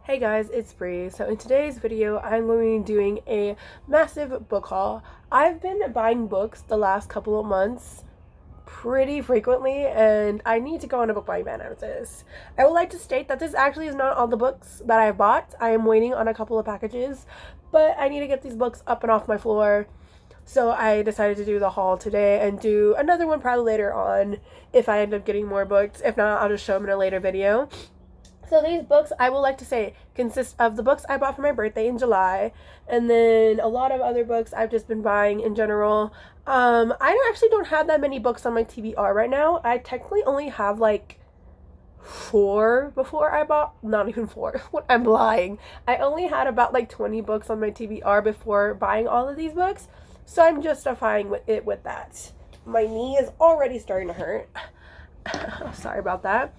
Hey guys, it's Bree. So in today's video, I'm going to be doing a massive book haul. I've been buying books the last couple of months pretty frequently, and I need to go on a book buying ban after this. I would like to state that this actually is not all the books that I bought. I am waiting on a couple of packages, but I need to get these books up and off my floor. So I decided to do the haul today and do another one probably later on if I end up getting more books. If not, I'll just show them in a later video. So these books, I would like to say, consist of the books I bought for my birthday in July, and then a lot of other books I've just been buying in general. I actually don't have that many books on my TBR right now. I technically only have like 4 before I bought, not even 4, I'm lying. I only had about like 20 books on my TBR before buying all of these books, so I'm justifying it with that. My knee is already starting to hurt. Sorry about that.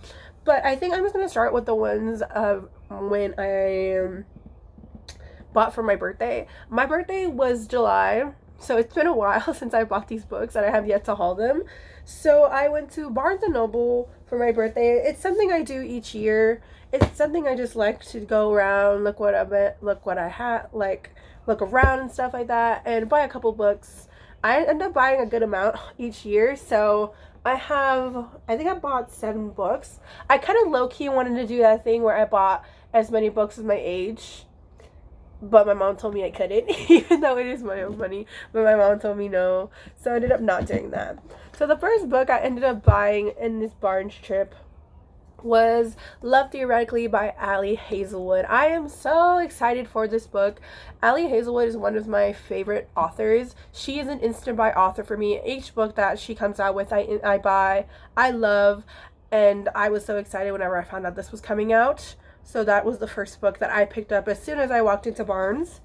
But I think I'm just going to start with the ones of when I bought for my birthday. My birthday was July, so it's been a while since I bought these books and I have yet to haul them. So I went to Barnes & Noble for my birthday. It's something I do each year. It's something I just like to go around, look what I had, like look around and stuff like that, and buy a couple books. I end up buying a good amount each year, so I think I bought 7 books. I kind of low-key wanted to do that thing where I bought as many books as my age, but my mom told me I couldn't, even though it is my own money, but my mom told me no, so I ended up not doing that. So the first book I ended up buying in this Barnes trip was Love Theoretically by Ali Hazelwood. I am so excited for this book. Ali Hazelwood is one of my favorite authors. She is an instant buy author for me. Each book that she comes out with, I buy, I love, and I was so excited whenever I found out this was coming out. So that was the first book that I picked up as soon as I walked into Barnes.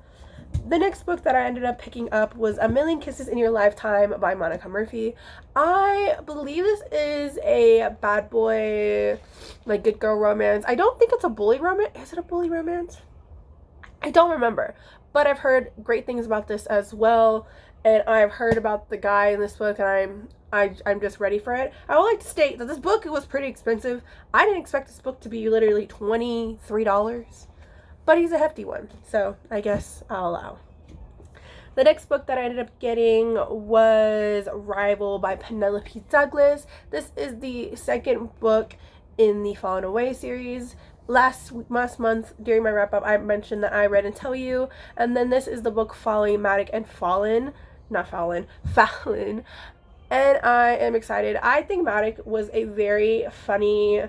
The next book that I ended up picking up was A Million Kisses in Your Lifetime by Monica Murphy. I believe this is a bad boy, like good girl romance. I don't think it's a bully romance. Is it a bully romance? I don't remember, but I've heard great things about this as well, and I've heard about the guy in this book, and I'm just ready for it. I would like to state that this book was pretty expensive. I didn't expect this book to be literally $23. But he's a hefty one, so I guess I'll allow. The next book that I ended up getting was Rival by Penelope Douglas. This is the second book in the Fallen Away series. Last month during my wrap-up, I mentioned that I read and tell you, and then this is the book following Matic and Fallon. And I am excited. I think Matic was a very funny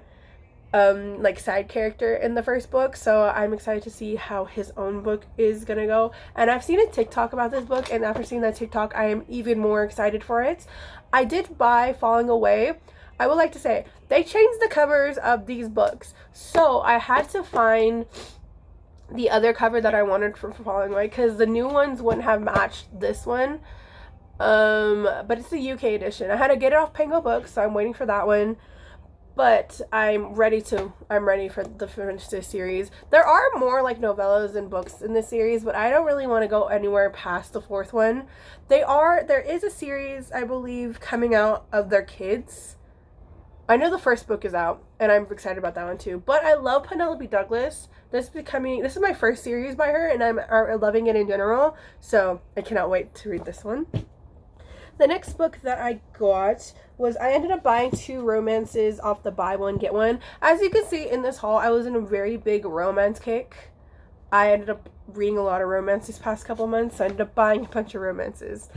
like side character in the first book, so I'm excited to see how his own book is gonna go. And I've seen a TikTok about this book, and after seeing that TikTok, I am even more excited for it. I did buy Falling Away. I would like to say they changed the covers of these books, so I had to find the other cover that I wanted for Falling Away because the new ones wouldn't have matched this one. But it's the UK edition. I had to get it off Pango Books, so I'm waiting for that one. But I'm ready for the finish this series. There are more like novellas and books in this series, but I don't really want to go anywhere past the 4th one. There is a series, I believe, coming out of their kids. I know the first book is out, and I'm excited about that one too. But I love Penelope Douglas. This is my first series by her, and I'm loving it in general. So I cannot wait to read this one. The next book that I got was, I ended up buying 2 romances off the buy one get one. As you can see in this haul, I was in a very big romance kick. I ended up reading a lot of romance these past couple months, so I ended up buying a bunch of romances.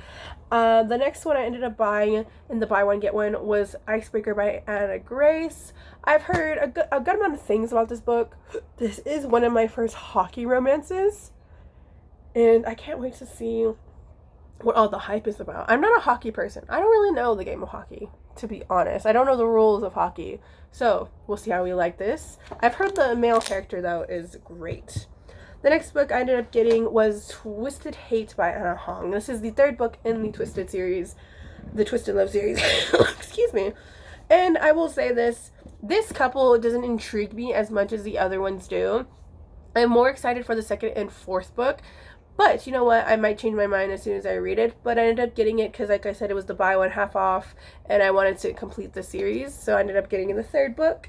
The next one I ended up buying in the buy one get one was Icebreaker by Anna Grace. I've heard a good amount of things about this book. This is one of my first hockey romances, and I can't wait to see what all the hype is about. I'm not a hockey person. I don't really know the game of hockey, to be honest. I don't know the rules of hockey. So we'll see how we like this. I've heard the male character, though, is great. The next book I ended up getting was Twisted Hate by Anna Hong. This is the 3rd book in the Twisted series. The Twisted Love series. Excuse me. And I will say this couple doesn't intrigue me as much as the other ones do. I'm more excited for the 2nd and 4th book. But you know what? I might change my mind as soon as I read it. But I ended up getting it because, like I said, it was the buy one half off, and I wanted to complete the series. So I ended up getting in the 3rd book.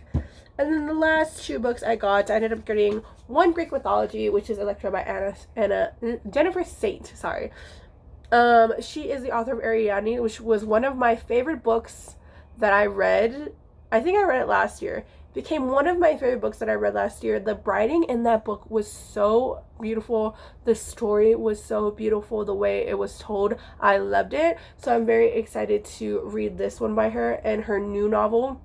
And then the last 2 books I ended up getting one Greek mythology, which is Electra by Jennifer Saint. Sorry. She is the author of Ariadne, which was one of my favorite books that I read. I think I read it last year. It became one of my favorite books that I read last year. The writing in that book was so beautiful. The story was so beautiful. The way it was told, I loved it. So I'm very excited to read this one by her and her new novel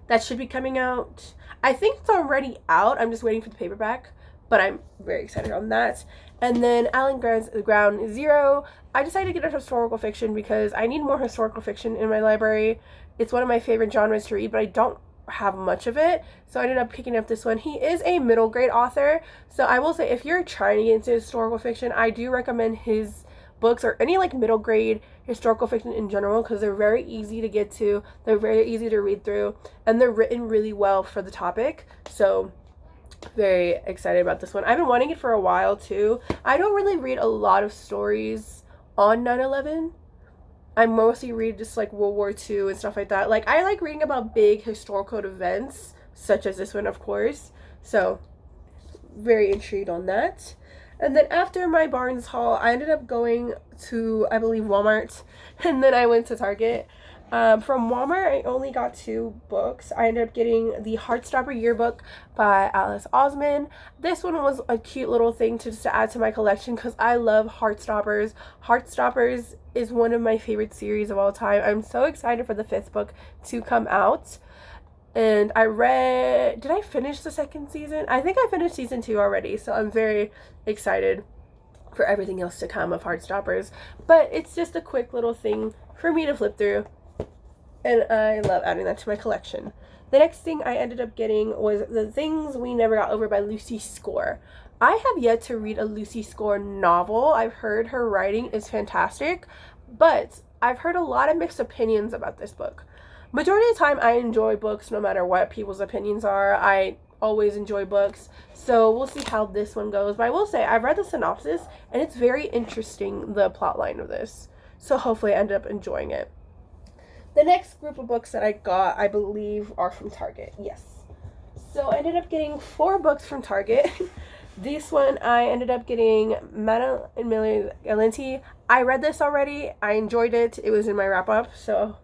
that should be coming out. I think it's already out. I'm just waiting for the paperback, but I'm very excited on that. And then Alan Grant's Ground Zero. I decided to get a historical fiction because I need more historical fiction in my library. It's one of my favorite genres to read, but I don't have much of it, so I ended up picking up this one. He is a middle grade author, so I will say if you're trying to get into historical fiction, I do recommend his books or any like middle grade historical fiction in general, because they're very easy to get to, they're very easy to read through, and they're written really well for the topic. So very excited about this one. I've been wanting it for a while too. I don't really read a lot of stories on 9/11. I mostly read just like World War II and stuff like that. Like I like reading about big historical events, such as this one, of course. So very intrigued on that. And then after my Barnes haul, I ended up going to, I believe, Walmart, and then I went to Target. From Walmart, I only got 2 books. I ended up getting the Heartstopper yearbook by Alice Osman. This one was a cute little thing to just add to my collection because I love Heartstoppers. Heartstoppers is one of my favorite series of all time. I'm so excited for the 5th book to come out. And did I finish the 2nd season? I think I finished season 2 already, so I'm very excited for everything else to come of Heartstoppers. But it's just a quick little thing for me to flip through, and I love adding that to my collection. The next thing I ended up getting was The Things We Never Got Over by Lucy Score. I have yet to read a Lucy Score novel. I've heard her writing is fantastic, but I've heard a lot of mixed opinions about this book. Majority of the time, I enjoy books no matter what people's opinions are. I always enjoy books, so we'll see how this one goes. But I will say, I've read the synopsis, and it's very interesting, the plot line of this. So hopefully I end up enjoying it. The next group of books that I got, I believe, are from Target. Yes. So I ended up getting 4 books from Target. This one, I ended up getting Madame and Millie Galante. I read this already. I enjoyed it. It was in my wrap-up, so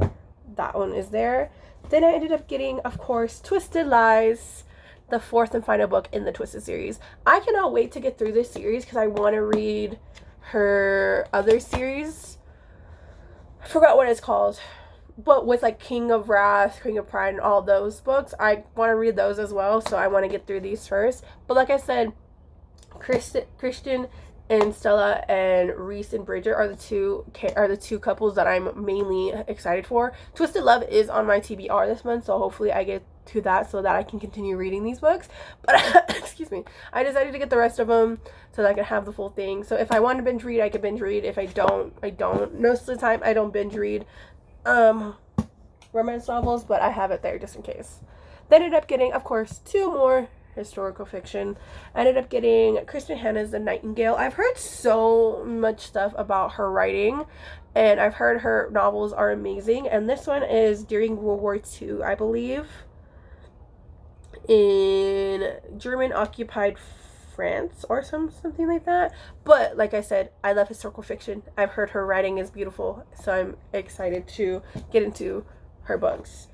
that one is there. Then I ended up getting, of course, Twisted Lies, the 4th and final book in the Twisted series. I cannot wait to get through this series because I want to read her other series. I forgot what it's called, but with like King of Wrath, King of Pride, and all those books, I want to read those as well, so I want to get through these first. But like I said, Christian and Stella and Reese and Bridget are the two couples that I'm mainly excited for. Twisted Love is on my TBR this month, so hopefully I get to that so that I can continue reading these books. But excuse me, I decided to get the rest of them so that I can have the full thing. So if I want to binge read, I can binge read. If I don't, I don't. Most of the time, I don't binge read romance novels, but I have it there just in case. Then I ended up getting, of course, 2 more historical fiction. I ended up getting Kristen Hanna's The Nightingale. I've heard so much stuff about her writing, and I've heard her novels are amazing, and this one is during World War II, I believe, in German occupied France or something like that. But like I said, I love historical fiction. I've heard her writing is beautiful, so I'm excited to get into her books.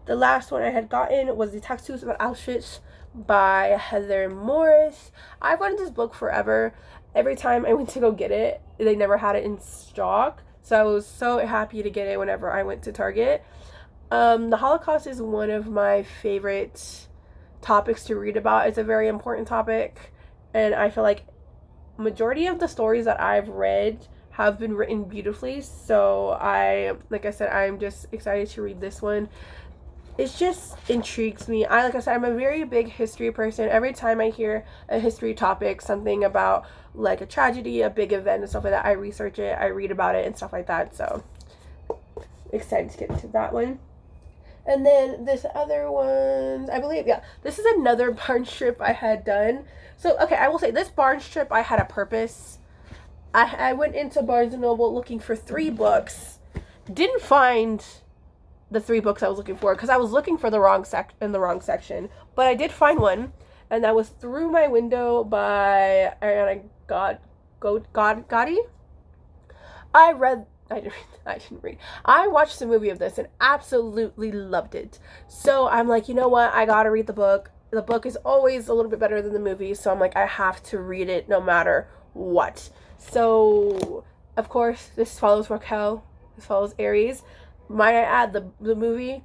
The last one I had gotten was The Tattoos of Auschwitz by Heather Morris. I've wanted this book forever. Every time I went to go get it, they never had it in stock, so I was so happy to get it whenever I went to Target. The Holocaust is one of my favorite topics to read about. It's a very important topic, and I feel like majority of the stories that I've read have been written beautifully, so like I said, I'm just excited to read this one. It just intrigues me. Like I said, I'm a very big history person. Every time I hear a history topic, something about like a tragedy, a big event and stuff like that, I research it, I read about it and stuff like that. So excited to get into that one. And then this other one, I believe, yeah, this is another Barnes trip I had done. So, okay, I will say this Barnes trip, I had a purpose. I went into Barnes & Noble looking for 3 books. Didn't find the 3 books I was looking for, because I was looking for the wrong section, but I did find one, and that was Through My Window by Ariana Gotti. I didn't read. I watched the movie of this and absolutely loved it. So I'm like, you know what? I gotta read the book. The book is always a little bit better than the movie, so I'm like, I have to read it no matter what. So, of course, this follows Raquel. This follows Aries. Might I add, the movie,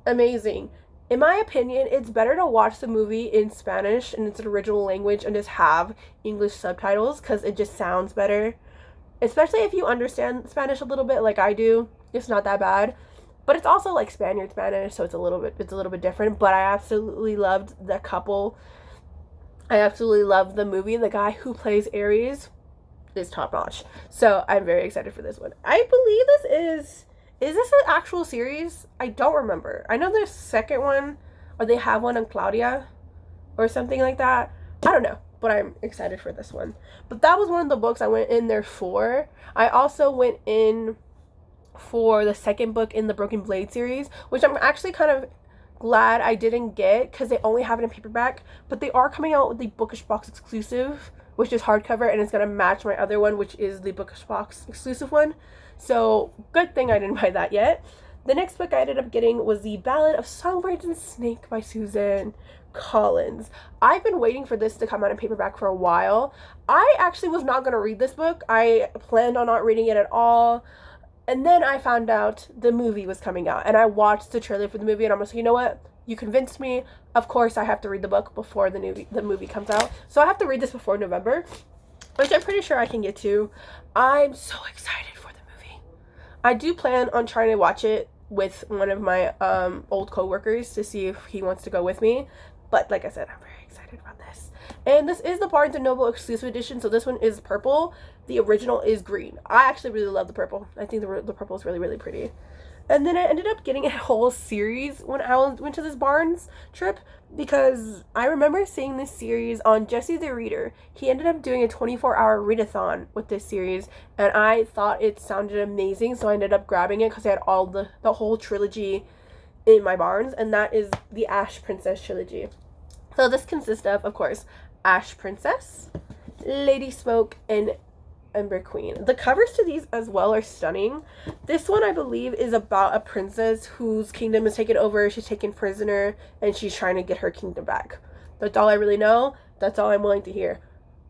amazing. In my opinion, it's better to watch the movie in Spanish in its original language and just have English subtitles, because it just sounds better. Especially if you understand Spanish a little bit, like I do. It's not that bad. But it's also like Spaniard Spanish, so it's a little bit different. But I absolutely loved the couple. I absolutely love the movie. The guy who plays Aries is top notch. So I'm very excited for this one. I believe this is this an actual series? I don't remember. I know there's a second one, or they have one on Claudia or something like that. I don't know, but I'm excited for this one. But that was one of the books I went in there for. I also went in for the second book in the Broken Blade series, which I'm actually kind of glad I didn't get, because they only have it in paperback, but they are coming out with the Bookish Box exclusive, which is hardcover, and it's going to match my other one, which is the Bookish Box exclusive one. So good thing I didn't buy that yet. The next book I ended up getting was The Ballad of Songbirds and Snake by Susan Collins. I've been waiting for this to come out in paperback for a while. I actually was not going to read this book. I planned on not reading it at all. And then I found out the movie was coming out, and I watched the trailer for the movie, and I'm just like, you know what? You convinced me. Of course, I have to read the book before the movie comes out. So I have to read this before November, which I'm pretty sure I can get to. I'm so excited for the movie. I do plan on trying to watch it with one of my old coworkers to see if he wants to go with me. But like I said, I'm very excited about this. And this is the Barnes & Noble exclusive edition, so this one is purple. The original is green. I actually really love the purple. I think the purple is really, really pretty. And then I ended up getting a whole series when I went to this Barnes trip, because I remember seeing this series on Jesse the Reader. He ended up doing a 24-hour readathon with this series, and I thought it sounded amazing, so I ended up grabbing it because I had all the whole trilogy in my Barnes, and that is the Ash Princess trilogy. So this consists of course, Ash Princess, Lady Smoke, and Ember Queen. The covers to these as well are stunning. This one, I believe, is about a princess whose kingdom is taken over. She's taken prisoner, and she's trying to get her kingdom back. That's all I really know. That's all I'm willing to hear.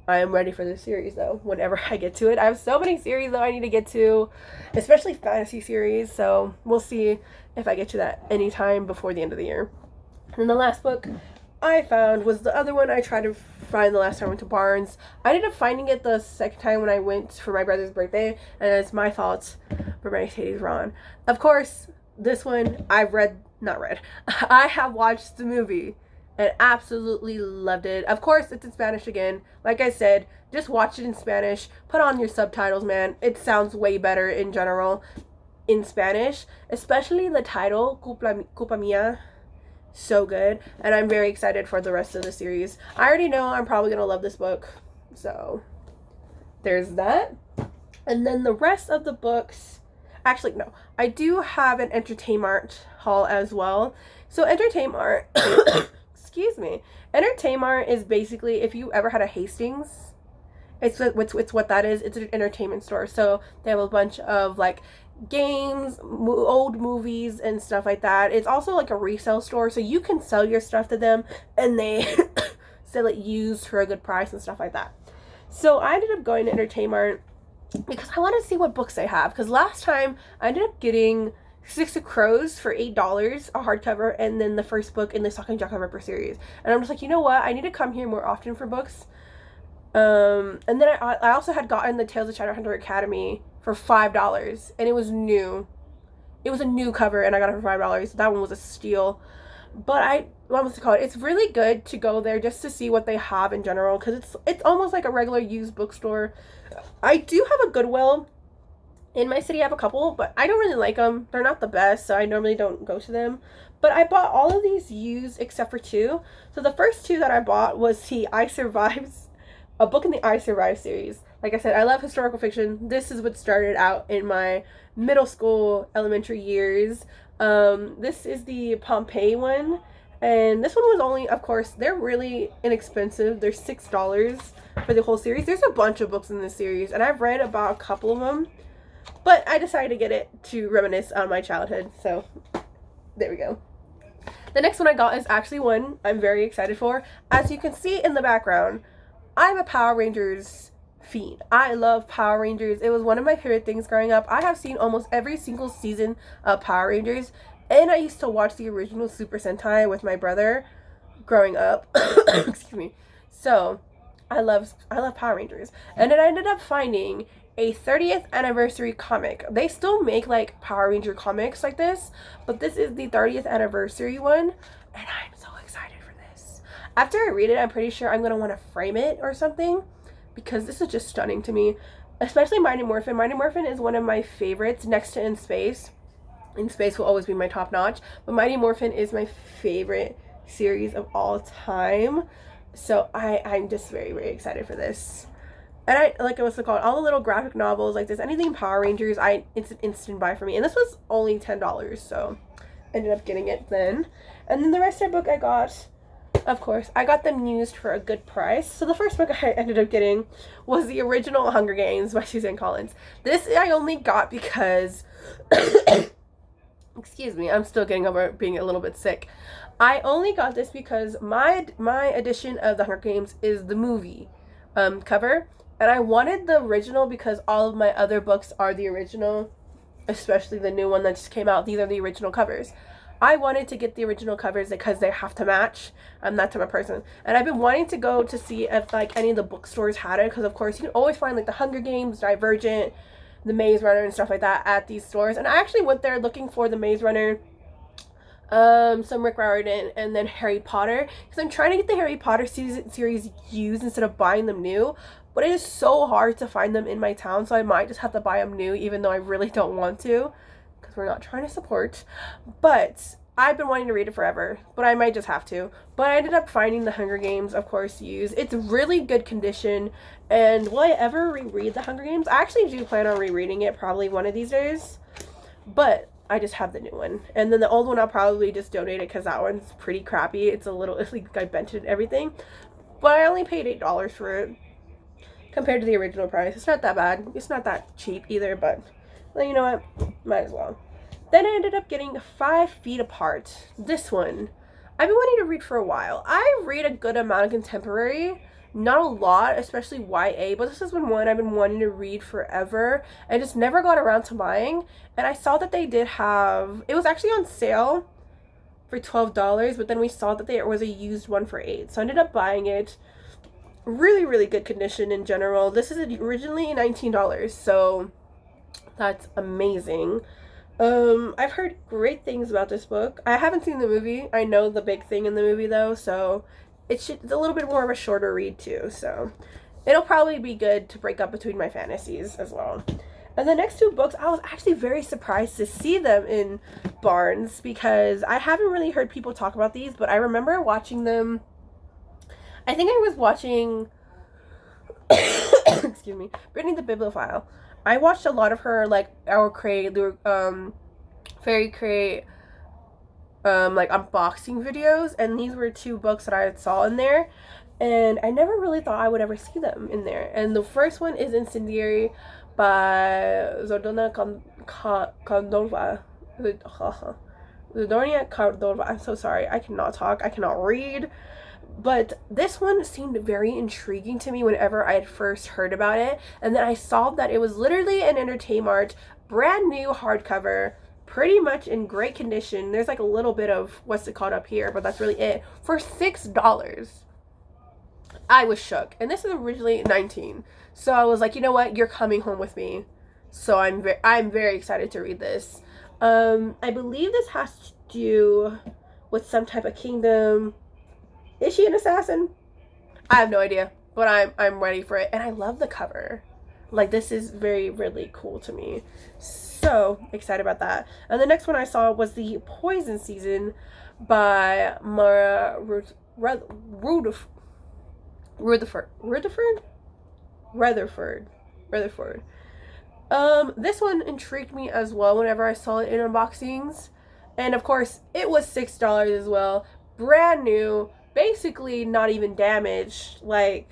I am ready for this series, though, whenever I get to it. I have so many series, though, I need to get to, especially fantasy series, so we'll see if I get to that anytime before the end of the year. And the last book I found was the other one I tried to find the last time I went to Barnes. I ended up finding it the second time when I went for my brother's birthday, and it's my fault for Mercedes Ron. Of course, this one I have watched the movie and absolutely loved it. Of course, it's in Spanish again. Like I said, just watch it in Spanish. Put on your subtitles, man. It sounds way better in general in Spanish, especially the title, Culpa Mía. So good, and I'm very excited for the rest of the series. I already know I'm probably gonna love this book, so there's that. And then the rest of the books, actually no, I do have an Entertainmart haul as well. So Entertainmart excuse me, Entertainmart is basically, if you ever had a Hastings, it's what that is. It's an entertainment store, so they have a bunch of like games, old movies, and stuff like that. It's also like a resale store, so you can sell your stuff to them, and they sell it used for a good price and stuff like that. So I ended up going to Entertainment because I wanted to see what books they have, because last time I ended up getting Six of Crows for $8, a hardcover, and then the first book in the Stalking Jack the Ripper series. And I'm just like, you know what? I need to come here more often for books. And then I also had gotten the Tales of Shadowhunter Academy for $5, and it was new. It was a new cover, and I got it for $5. That one was a steal. But what was it called? It's really good to go there just to see what they have in general, because it's almost like a regular used bookstore. I do have a Goodwill in my city. I have a couple, but I don't really like them. They're not the best, so I normally don't go to them. But I bought all of these used except for 2. So the first 2 that I bought was the I Survive, a book in the I Survive series. Like I said, I love historical fiction. This is what started out in my middle school, elementary years. This is the Pompeii one. And this one was only, of course, they're really inexpensive. They're $6 for the whole series. There's a bunch of books in this series, and I've read about a couple of them. But I decided to get it to reminisce on my childhood. So, there we go. The next one I got is actually one I'm very excited for. As you can see in the background, I'm a Power Rangers fiend. I love Power Rangers. It was one of my favorite things growing up. I have seen almost every single season of Power Rangers, and I used to watch the original Super Sentai with my brother growing up. Excuse me. So, I love Power Rangers. And then I ended up finding a 30th anniversary comic. They still make like Power Ranger comics like this, but this is the 30th anniversary one, and I'm so excited for this. After I read it, I'm pretty sure I'm gonna want to frame it or something, because this is just stunning to me. Especially Mighty Morphin. Mighty Morphin is one of my favorites next to In Space. In Space will always be my top notch, but Mighty Morphin is my favorite series of all time. So I'm just very, very excited for this. And I, like it was called, all the little graphic novels, like this, anything Power Rangers, it's an instant buy for me. And this was only $10, so I ended up getting it then. And then the rest of the book I got, of course, I got them used for a good price. So the first book I ended up getting was the original Hunger Games by Suzanne Collins. This I only got because, excuse me, I'm still getting over being a little bit sick. I only got this because my edition of the Hunger Games is the movie cover. And I wanted the original because all of my other books are the original, especially the new one that just came out. These are the original covers. I wanted to get the original covers because they have to match. I'm that type of person. And I've been wanting to go to see if like any of the bookstores had it, because of course you can always find like the Hunger Games, Divergent, the Maze Runner and stuff like that at these stores. And I actually went there looking for the Maze Runner, some Rick Riordan, and then Harry Potter, because I'm trying to get the Harry Potter series used instead of buying them new. But it is so hard to find them in my town, so I might just have to buy them new, even though I really don't want to, because we're not trying to support. But I've been wanting to read it forever, but I might just have to. But I ended up finding the Hunger Games, of course, used. It's really good condition, and will I ever reread the Hunger Games? I actually do plan on rereading it probably one of these days, but I just have the new one. And then the old one I'll probably just donate it, because that one's pretty crappy. It's a little, it's like I bent it and everything. But I only paid $8 for it, compared to the original price. It's not that bad. It's not that cheap either, but well, you know what? Might as well. Then I ended up getting 5 Feet Apart. This one, I've been wanting to read for a while. I read a good amount of contemporary. Not a lot, especially YA, but this has been one I've been wanting to read forever. I just never got around to buying. And I saw that they did have, it was actually on sale for $12, but then we saw that there was a used one for $8. So I ended up buying it. Really, really good condition in general. This is originally $19, so that's amazing. I've heard great things about this book. I haven't seen the movie. I know the big thing in the movie though, so it's a little bit more of a shorter read too, so it'll probably be good to break up between my fantasies as well. And the next 2 books, I was actually very surprised to see them in Barnes, because I haven't really heard people talk about these, but I remember watching them. I think I was watching, excuse me, Brittany the Bibliophile. I watched a lot of her, like, Fairy Crate, like, unboxing videos, and these were 2 books that I saw in there, and I never really thought I would ever see them in there. And the first one is Incendiary by Zordona Cordova. Zordonia Cordova. I'm so sorry. I cannot talk. I cannot read. But this one seemed very intriguing to me whenever I had first heard about it. And then I saw that it was literally an Entertainment brand new hardcover, pretty much in great condition. There's like a little bit of what's it called up here, but that's really it, for $6. I was shook. And this is originally $19. So I was like, you know what? You're coming home with me. So I'm very excited to read this. I believe this has to do with some type of kingdom. Is she an assassin? I have no idea, but I'm ready for it, and I love the cover. Like, this is very, really cool to me. So excited about that. And the next one I saw was the Poison Season by Mara Rutherford. This one intrigued me as well whenever I saw it in unboxings. And of course, it was $6 as well. Brand new, basically not even damaged. Like,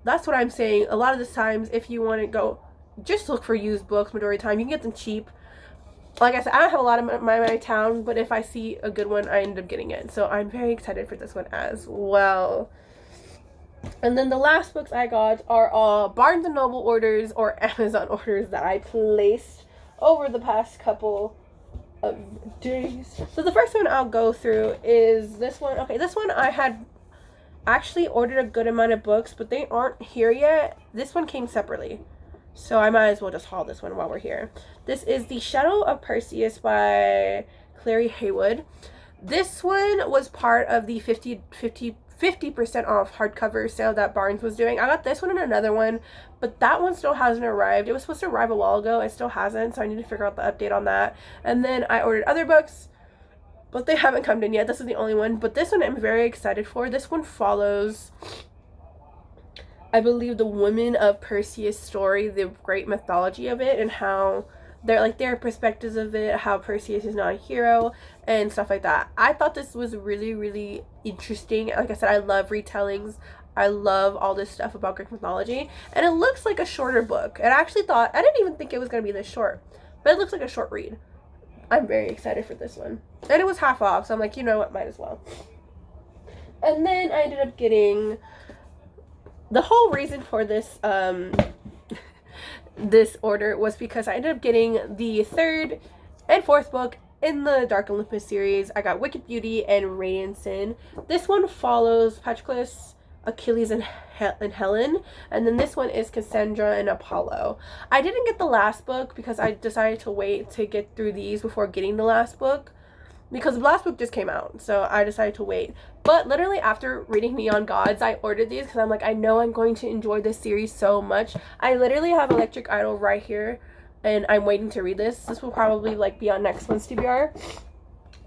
that's what I'm saying. A lot of the times, if you want to go, just look for used books majority of the time. You can get them cheap. Like I said, I don't have a lot in my town, but if I see a good one, I end up getting it. So I'm very excited for this one as well. And then the last books I got are all Barnes & Noble orders or Amazon orders that I placed over the past couple of days. So the first one I'll go through is this one. Okay, this one I had actually ordered a good amount of books, but they aren't here yet. This one came separately, so I might as well just haul this one while we're here. This is The Shadow of Perseus by Clary Haywood. This one was part of the 50% off hardcover sale that Barnes was doing. I got this one and another one, but that one still hasn't arrived. It was supposed to arrive a while ago. It still hasn't, so I need to figure out the update on that. And then I ordered other books, but they haven't come in yet. This is the only one, but this one I'm very excited for. This one follows, I believe, the women of Perseus story, the great mythology of it, and how they're like their perspectives of it, how Perseus is not a hero and stuff like that. I thought this was really, really interesting. Like I said, I love retellings. I love all this stuff about Greek mythology, and it looks like a shorter book. And I didn't even think it was going to be this short, but it looks like a short read. I'm very excited for this one. And it was half off, so I'm like, you know what, might as well. And then I ended up getting, the whole reason for this this order was because I ended up getting the third and fourth book in the Dark Olympus series. I got Wicked Beauty and Radiant Sin. This one follows Patroclus, Achilles, and Helen, and then this one is Cassandra and Apollo. I didn't get the last book because I decided to wait to get through these before getting the last book, because the last book just came out, so I decided to wait. But literally after reading Neon Gods, I ordered these because I'm like, I know I'm going to enjoy this series so much. I literally have Electric Idol right here, and I'm waiting to read this. This will probably like be on next month's TBR.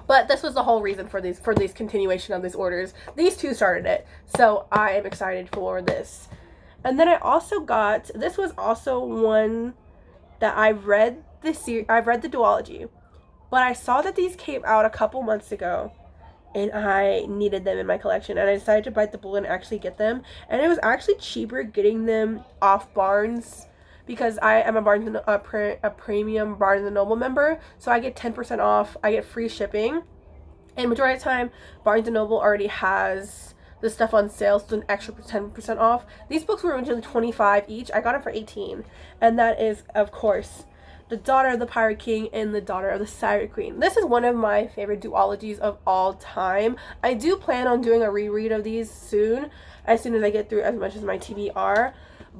But this was the whole reason for these continuation of these orders. These two started it, so I am excited for this. And then I also got, this was also one that I've read I've read the duology, but I saw that these came out a couple months ago, and I needed them in my collection, and I decided to bite the bullet and actually get them. And it was actually cheaper getting them off Barnes, because I am a premium Barnes & Noble member, so I get 10% off, I get free shipping, and majority of the time, Barnes & Noble already has the stuff on sale, so it's an extra 10% off. These books were originally $25 each, I got them for $18, and that is, of course, The Daughter of the Pirate King and The Daughter of the Siren Queen. This is one of my favorite duologies of all time. I do plan on doing a reread of these soon as I get through as much as my TBR.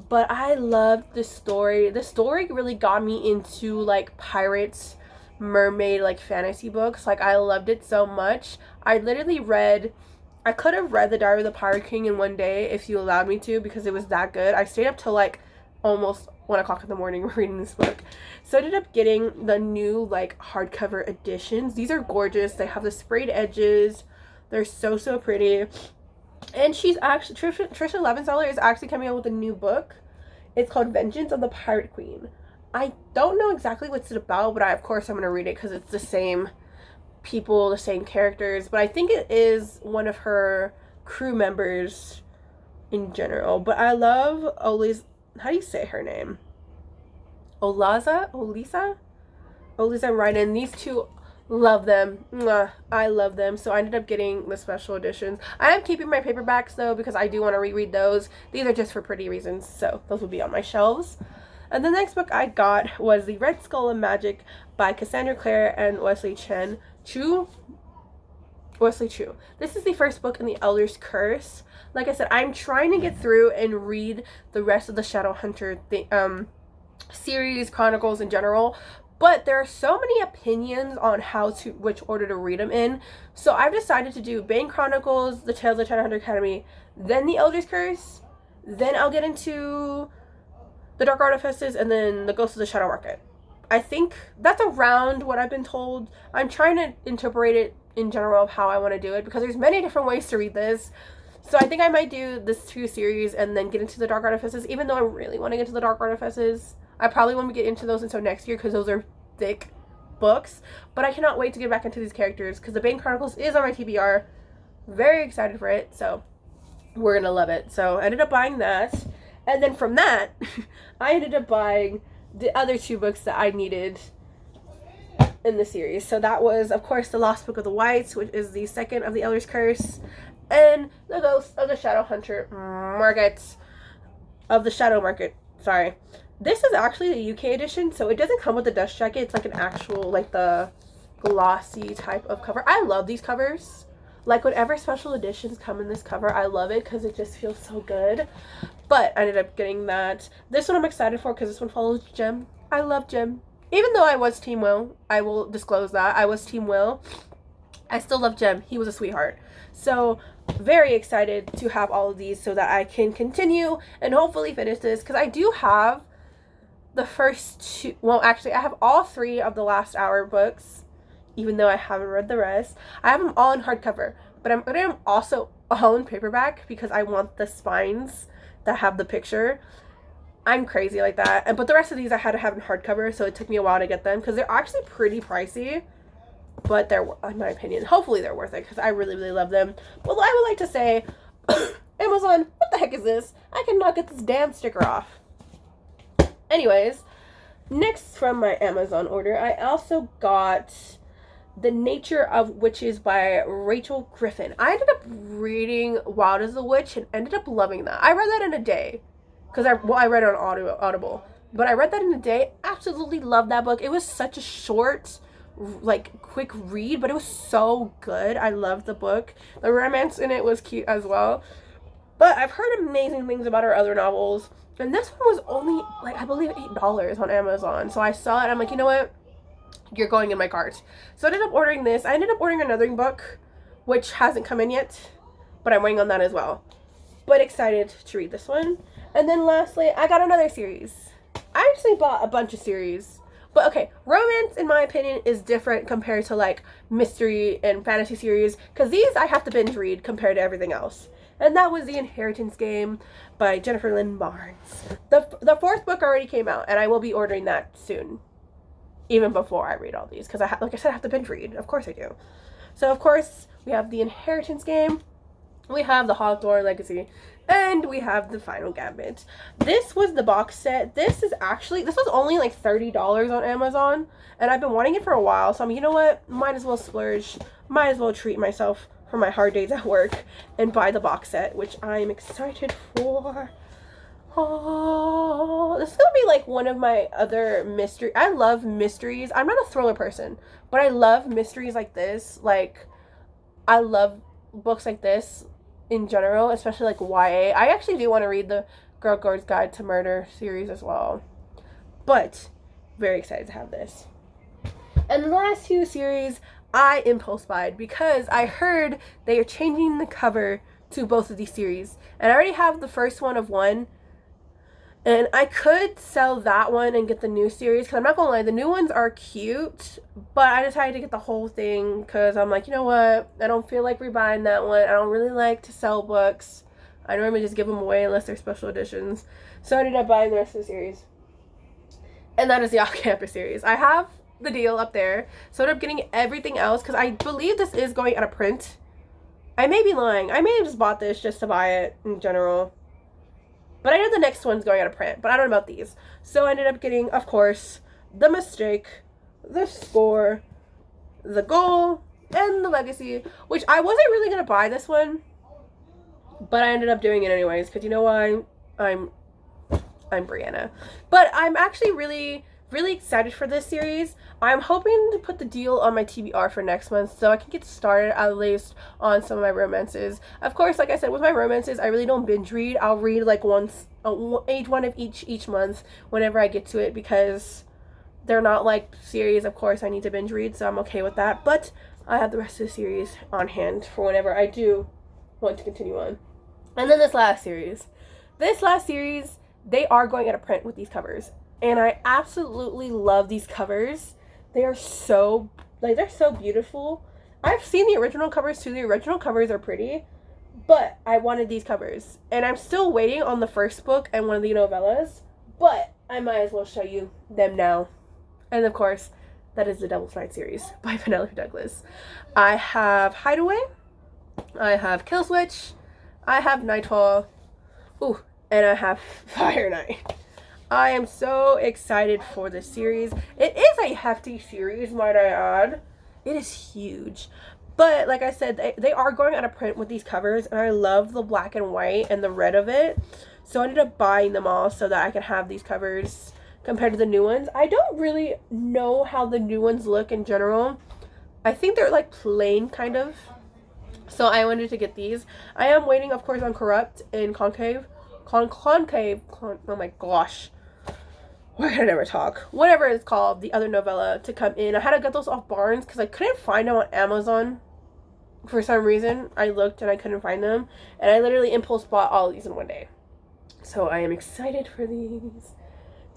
But I loved the story. The story really got me into like pirates, mermaid, like fantasy books. Like, I loved it so much. I could have read The Diary of the Pirate King in one day if you allowed me to, because it was that good. I stayed up till like almost 1 o'clock in the morning reading this book. So I ended up getting the new like hardcover editions. These are gorgeous. They have the sprayed edges. They're so pretty. And she's actually, Trisha Levenseller is actually coming out with a new book. It's called Vengeance of the Pirate Queen. I don't know exactly what's it about, but of course I'm going to read it because it's the same people, the same characters. But I think it is one of her crew members in general. But I love Oli's, how do you say her name? Olisa Ryden. These two, love them. Mwah, I love them. So I ended up getting the special editions. I am keeping my paperbacks though, because I do want to reread those. These are just for pretty reasons, so those will be on my shelves. And the next book I got was The Red Skull of Magic by Cassandra Clare and Wesley Chu. This is the first book in the Elder's Curse. Like I said, I'm trying to get through and read the rest of the Shadowhunter series, chronicles in general, but there are so many opinions on which order to read them in. So I've decided to do Bane Chronicles, The Tales of the Shadowhunter Academy, then The Elder's Curse, then I'll get into The Dark Artifices, and then The Ghost of the Shadow Market. I think that's around what I've been told. I'm trying to interpret it in general of how I want to do it, because there's many different ways to read this. So I think I might do this 2 series and then get into The Dark Artifices, even though I really want to get to The Dark Artifices. I probably won't get into those until next year because those are thick. books, but I cannot wait to get back into these characters because the Bane Chronicles is on my TBR. Very excited for it, so we're gonna love it. So I ended up buying that, and then from that I ended up buying the other 2 books that I needed in the series. So that was, of course, The Lost Book of the Whites, which is the second of the Elder's Curse, and The Ghost of the Shadow Hunter Market of the Shadow Market. Sorry. This is actually the UK edition, so it doesn't come with the dust jacket. It's like an actual, like the glossy type of cover. I love these covers. Like, whatever special editions come in this cover, I love it because it just feels so good. But I ended up getting that. This one I'm excited for because this one follows Jem. I love Jem. Even though I was Team Will, I will disclose that. I was Team Will. I still love Jem. He was a sweetheart. So, very excited to have all of these so that I can continue and hopefully finish this. Because I do have the first 2, well, actually, I have all 3 of the Last Hour books, even though I haven't read the rest. I have them all in hardcover, but I'm putting them also all in paperback because I want the spines that have the picture. I'm crazy like that. But the rest of these I had to have in hardcover, so it took me a while to get them because they're actually pretty pricey, but they're, in my opinion, hopefully they're worth it because I really, really love them. Well, I would like to say, Amazon, what the heck is this? I cannot get this damn sticker off. Anyways, next from my Amazon order, I also got The Nature of Witches by Rachel Griffin. I ended up reading Wild as a Witch and ended up loving that. I read that in a day because I read it on Audible, but I read that in a day. Absolutely loved that book. It was such a short, like, quick read, but it was so good. I loved the book. The romance in it was cute as well. But I've heard amazing things about her other novels. And this one was only, like, I believe $8 on Amazon. So I saw it. I'm like, you know what? You're going in my cart. So I ended up ordering this. I ended up ordering another book, which hasn't come in yet. But I'm waiting on that as well. But excited to read this one. And then lastly, I got another series. I actually bought a bunch of series. But okay, romance, in my opinion, is different compared to, like, mystery and fantasy series. Because these I have to binge read compared to everything else. And that was The Inheritance Game by Jennifer Lynn Barnes. The 4th book already came out, and I will be ordering that soon. Even before I read all these. Because, like I said, I have to binge read. Of course I do. So, of course, we have The Inheritance Game. We have The Hawthorne Legacy. And we have The Final Gambit. This was the box set. This was only like $30 on Amazon. And I've been wanting it for a while. So I'm, you know what? Might as well splurge. Might as well treat myself for my hard days at work and buy the box set, which I'm excited for. Oh, this is gonna be like one of my other mystery. I love mysteries. I'm not a thriller person, but I love mysteries like this. Like, I love books like this in general, especially like YA. I actually do want to read the Girl Guide's Guide to Murder series as well, but very excited to have this. And the last 2 series I impulse buyed because I heard they are changing the cover to both of these series. And I already have the first one of one. And I could sell that one and get the new series. Because I'm not going to lie, the new ones are cute. But I decided to get the whole thing because I'm like, you know what? I don't feel like rebuying that one. I don't really like to sell books. I normally just give them away unless they're special editions. So I ended up buying the rest of the series. And that is the Off-Campus series. I have the deal up there. So I ended up getting everything else because I believe this is going out of print. I may be lying. I may have just bought this just to buy it in general. But I know the next one's going out of print, but I don't know about these. So I ended up getting, of course, The Mistake, The Score, The Goal, and The Legacy, which I wasn't really going to buy this one, but I ended up doing it anyways, because you know why? I'm Brianna. But I'm actually really excited for this series. I'm hoping to put the deal on my TBR for next month so I can get started at least on some of my romances. Of course, like I said, with my romances, I really don't binge read. I'll read like one of each month whenever I get to it because they're not like series. Of course, I need to binge read, so I'm okay with that. But I have the rest of the series on hand for whenever I do want to continue on. And then this last series, they are going out of print with these covers. And I absolutely love these covers. They are so, they're so beautiful. I've seen the original covers too. The original covers are pretty. But I wanted these covers. And I'm still waiting on the first book and one of the novellas. But I might as well show you them now. And of course, That is the Devil's Night series by Penelope Douglas. I have Hideaway. I have Kill Switch. I have Nightfall. Ooh, and I have Fire Night. I am so excited for this series. It is a hefty series, might I add. It is huge. But like I said, they are going out of print with these covers, and I love the black and white and the red of it. So I ended up buying them all so that I can have these covers compared to the new ones. I don't really know how the new ones look in general. I think they're like plain kind of. So I wanted to get these. I am waiting, of course, on Corrupt and Concave. Oh my gosh. Why can I never talk? Whatever it's called, the other novella to come in. I had to get those off Barnes because I couldn't find them on Amazon. For some reason, I looked and I couldn't find them. And I literally impulse bought all these in one day. So I am excited for these.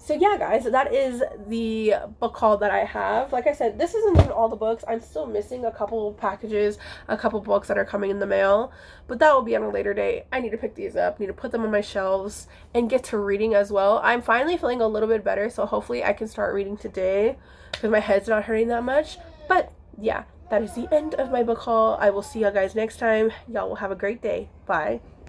So yeah, guys, that is the book haul that I have. Like I said, this isn't even all the books. I'm still missing a couple packages, a couple books that are coming in the mail. But that will be on a later date. I need to pick these up, need to put them on my shelves, and get to reading as well. I'm finally feeling a little bit better, so hopefully I can start reading today because my head's not hurting that much. But yeah, that is the end of my book haul. I will see you guys next time. Y'all will have a great day. Bye.